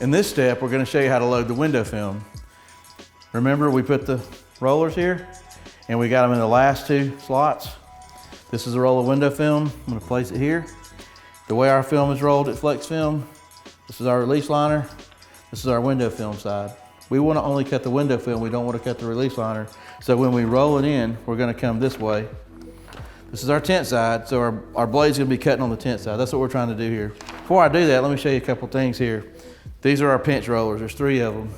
In this step, we're going to show you how to load the window film. Remember, we put the rollers here and we got them in the last two slots. This is a roll of window film. I'm going to place it here. The way our film is rolled at Flexfilm, this is our release liner. This is our window film side. We want to only cut the window film. We don't want to cut the release liner. So when we roll it in, we're going to come this way. This is our tent side. So our blade's going to be cutting on the tent side. That's what we're trying to do here. Before I do that, let me show you a couple things here. These are our pinch rollers. There's 3 of them.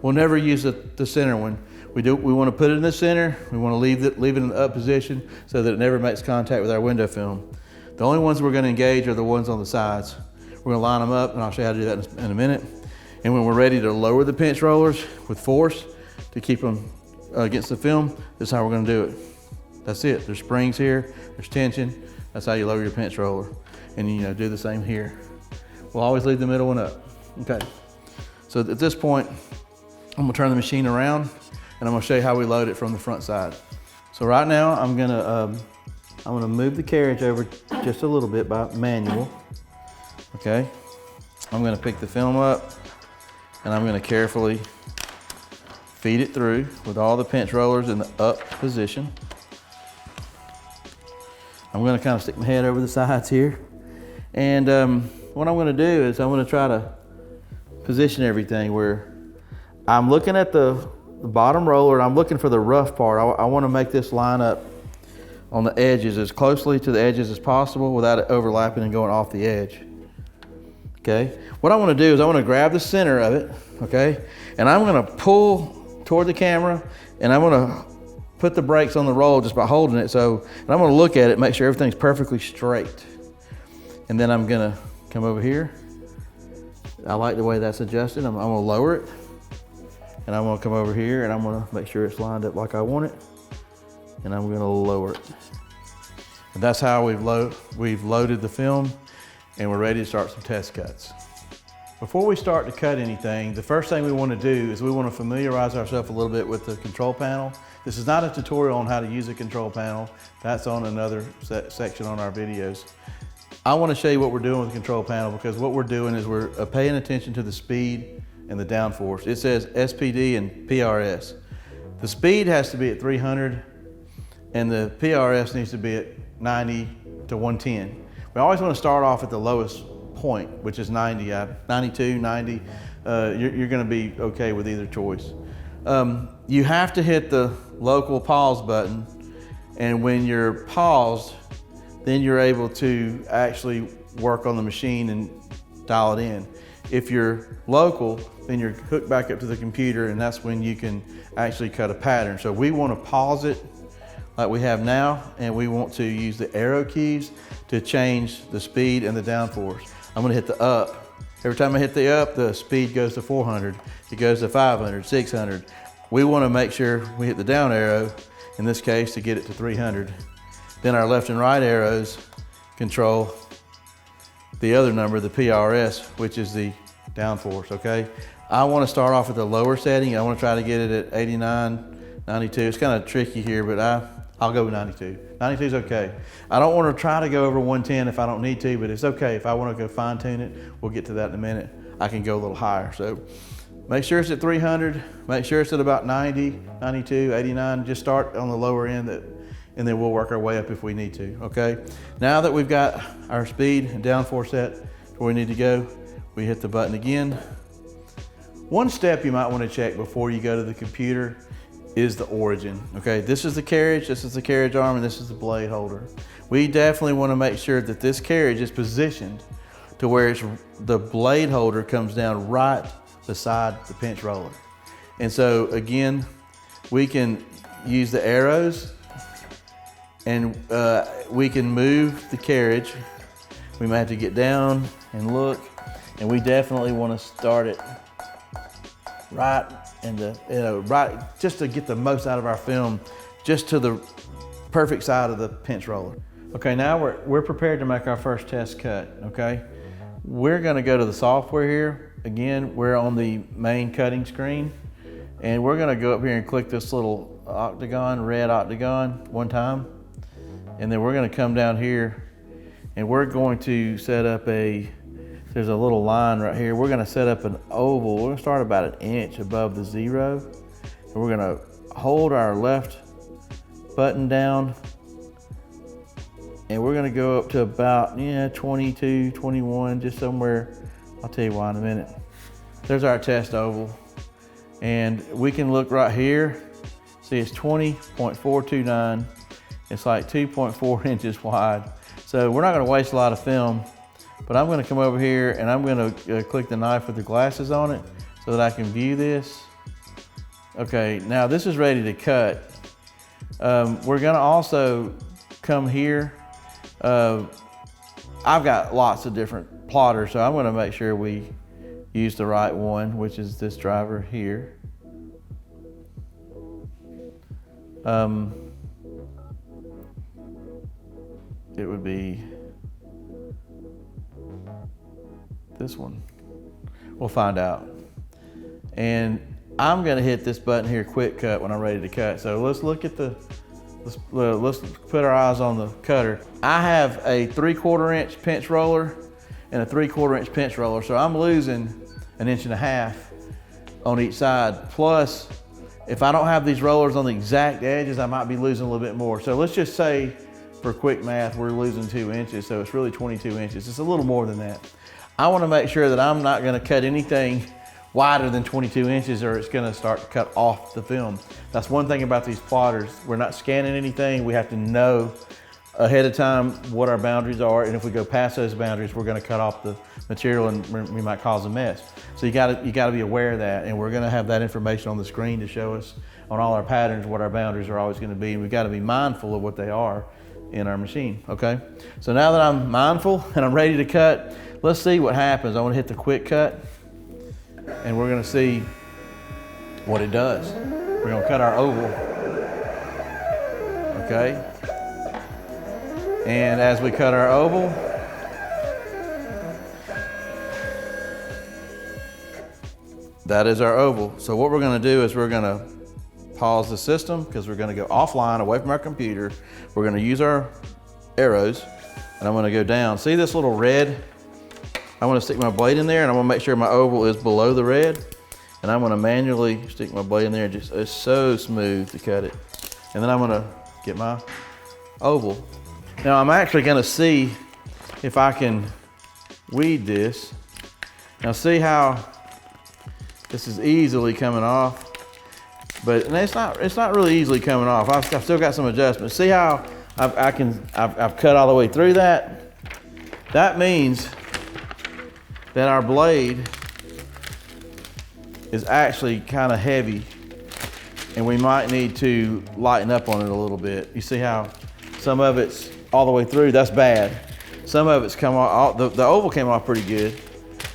We'll never use the center one. We want to put it in the center. We want to leave it in the up position so that it never makes contact with our window film. The only ones we're going to engage are the ones on the sides. We're going to line them up, and I'll show you how to do that in a minute. And when we're ready to lower the pinch rollers with force to keep them against the film, this is how we're going to do it. That's it. There's springs here. There's tension. That's how you lower your pinch roller. And you do the same here. We'll always leave the middle one up. Okay. So at this point, I'm gonna turn the machine around and I'm gonna show you how we load it from the front side. So right now, I'm gonna move the carriage over just a little bit by manual. Okay. I'm gonna pick the film up and I'm gonna carefully feed it through with all the pinch rollers in the up position. I'm gonna kind of stick my head over the sides here. And what I'm gonna do is I'm gonna try to position everything where I'm looking at the bottom roller and I'm looking for the rough part. I want to make this line up on the edges as closely to the edges as possible without it overlapping and going off the edge. Okay. What I want to do is I want to grab the center of it, okay, and I'm going to pull toward the camera and I'm going to put the brakes on the roll just by holding it. And I'm going to look at it, make sure everything's perfectly straight. And then I'm going to come over here. I like the way that's adjusted. I'm going to lower it. And I'm going to come over here and I'm going to make sure it's lined up like I want it. And I'm going to lower it. And that's how we've loaded the film and we're ready to start some test cuts. Before we start to cut anything, the first thing we want to do is we want to familiarize ourselves a little bit with the control panel. This is not a tutorial on how to use a control panel. That's on another section on our videos. I want to show you what we're doing with the control panel because what we're doing is we're paying attention to the speed and the downforce. It says SPD and PRS. The speed has to be at 300 and the PRS needs to be at 90 to 110. We always want to start off at the lowest point, which is 90, 92, 90. You're going to be okay with either choice. You have to hit the local pause button, and when you're paused, then you're able to actually work on the machine and dial it in. If you're local, then you're hooked back up to the computer and that's when you can actually cut a pattern. So we want to pause it like we have now and we want to use the arrow keys to change the speed and the downforce. I'm going to hit the up. Every time I hit the up, the speed goes to 400. It goes to 500, 600. We want to make sure we hit the down arrow, in this case, to get it to 300. Then our left and right arrows control the other number, the PRS, which is the downforce, okay? I want to start off with the lower setting. I want to try to get it at 89, 92. It's kind of tricky here, but I'll go with 92. 92 is okay. I don't want to try to go over 110 if I don't need to, but it's okay. If I want to go fine tune it, we'll get to that in a minute. I can go a little higher. So make sure it's at 300, make sure it's at about 90, 92, 89. Just start on the lower end and then we'll work our way up if we need to, okay? Now that we've got our speed and downforce set where we need to go, we hit the button again. One step you might want to check before you go to the computer is the origin, okay? This is the carriage arm, and this is the blade holder. We definitely want to make sure that this carriage is positioned to where the blade holder comes down right beside the pinch roller. And so again, we can use the arrows and we can move the carriage. We might have to get down and look, and we definitely want to start it right in the, right, just to get the most out of our film, just to the perfect side of the pinch roller. Okay, now we're prepared to make our first test cut, okay? We're gonna go to the software here. Again, we're on the main cutting screen, and we're gonna go up here and click this little octagon, red octagon, one time. And then we're gonna come down here and we're going to set up a there's a little line right here. We're gonna set up an oval. We're gonna start about 1 inch above the 0. And we're gonna hold our left button down, and we're gonna go up to about 22, 21, just somewhere. I'll tell you why in a minute. There's our test oval. And we can look right here. See, it's 20.429. It's like 2.4 inches wide. So we're not gonna waste a lot of film, but I'm gonna come over here and I'm gonna click the knife with the glasses on it so that I can view this. Okay, now this is ready to cut. We're gonna also come here. I've got lots of different plotters, so I'm gonna make sure we use the right one, which is this driver here. It would be this one. We'll find out. And I'm gonna hit this button here, quick cut, when I'm ready to cut. So let's look at let's put our eyes on the cutter. I have a 3/4 inch pinch roller and a 3/4 inch pinch roller. So I'm losing 1.5 inches on each side. Plus, if I don't have these rollers on the exact edges, I might be losing a little bit more. So let's just say, for quick math, we're losing 2 inches. So it's really 22 inches. It's a little more than that. I wanna make sure that I'm not gonna cut anything wider than 22 inches or it's gonna start to cut off the film. That's one thing about these plotters. We're not scanning anything. We have to know ahead of time what our boundaries are, and if we go past those boundaries, we're gonna cut off the material and we might cause a mess. So you gotta be aware of that, and we're gonna have that information on the screen to show us on all our patterns what our boundaries are always gonna be, and we gotta be mindful of what they are in our machine, okay? So now that I'm mindful and I'm ready to cut, let's see what happens. I wanna hit the quick cut, and we're gonna see what it does. We're gonna cut our oval, okay? And as we cut our oval, that is our oval. So what we're gonna do is we're gonna pause the system because we're gonna go offline, away from our computer. We're gonna use our arrows, and I'm gonna go down. See this little red? I'm gonna stick my blade in there, and I'm gonna make sure my oval is below the red. And I'm gonna manually stick my blade in there, and it's so smooth to cut it. And then I'm gonna get my oval. Now I'm actually gonna see if I can weed this. Now see how this is easily coming off, but it's not really easily coming off. I've still got some adjustments. See how I've cut all the way through that? That means that our blade is actually kind of heavy, and we might need to lighten up on it a little bit. You see how some of it's all the way through? That's bad. Some of it's come off, the oval came off pretty good.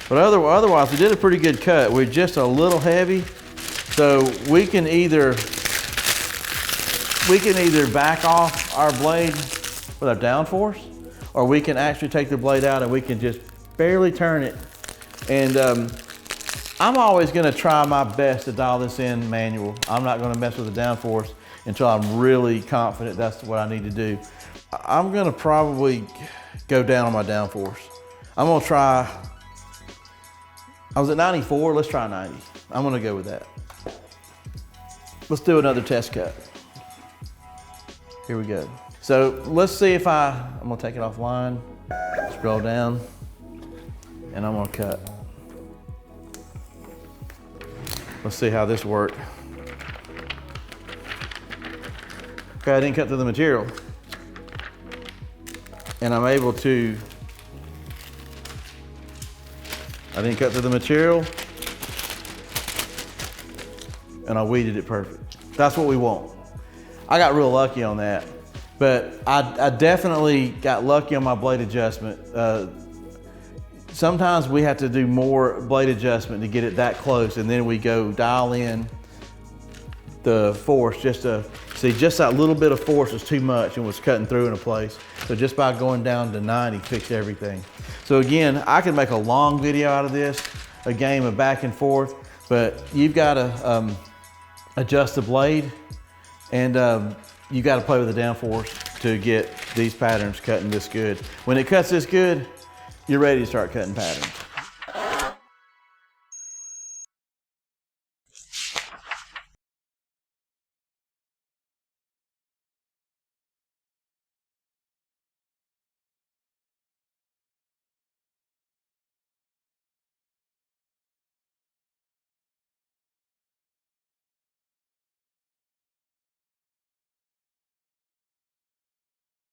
But otherwise, we did a pretty good cut. We're just a little heavy. So we can either back off our blade with our downforce, or we can actually take the blade out and we can just barely turn it. And I'm always gonna try my best to dial this in manual. I'm not gonna mess with the downforce until I'm really confident that's what I need to do. I'm gonna probably go down on my downforce. I'm gonna try, I was at 94, let's try 90. I'm gonna go with that. Let's do another test cut. Here we go. So let's see if I'm gonna take it offline, scroll down, and I'm gonna cut. Let's see how this worked. Okay, I didn't cut through the material. And I'm able to, I didn't cut through the material, and I weeded it perfect. That's what we want. I got real lucky on that, but I definitely got lucky on my blade adjustment. Sometimes we have to do more blade adjustment to get it that close, and then we go dial in the force just to see, just that little bit of force was too much and was cutting through in a place. So just by going down to 90 fixed everything. So again, I could make a long video out of this, a game of back and forth, but you've got to adjust the blade, and you got to play with the downforce to get these patterns cutting this good. When it cuts this good, you're ready to start cutting patterns.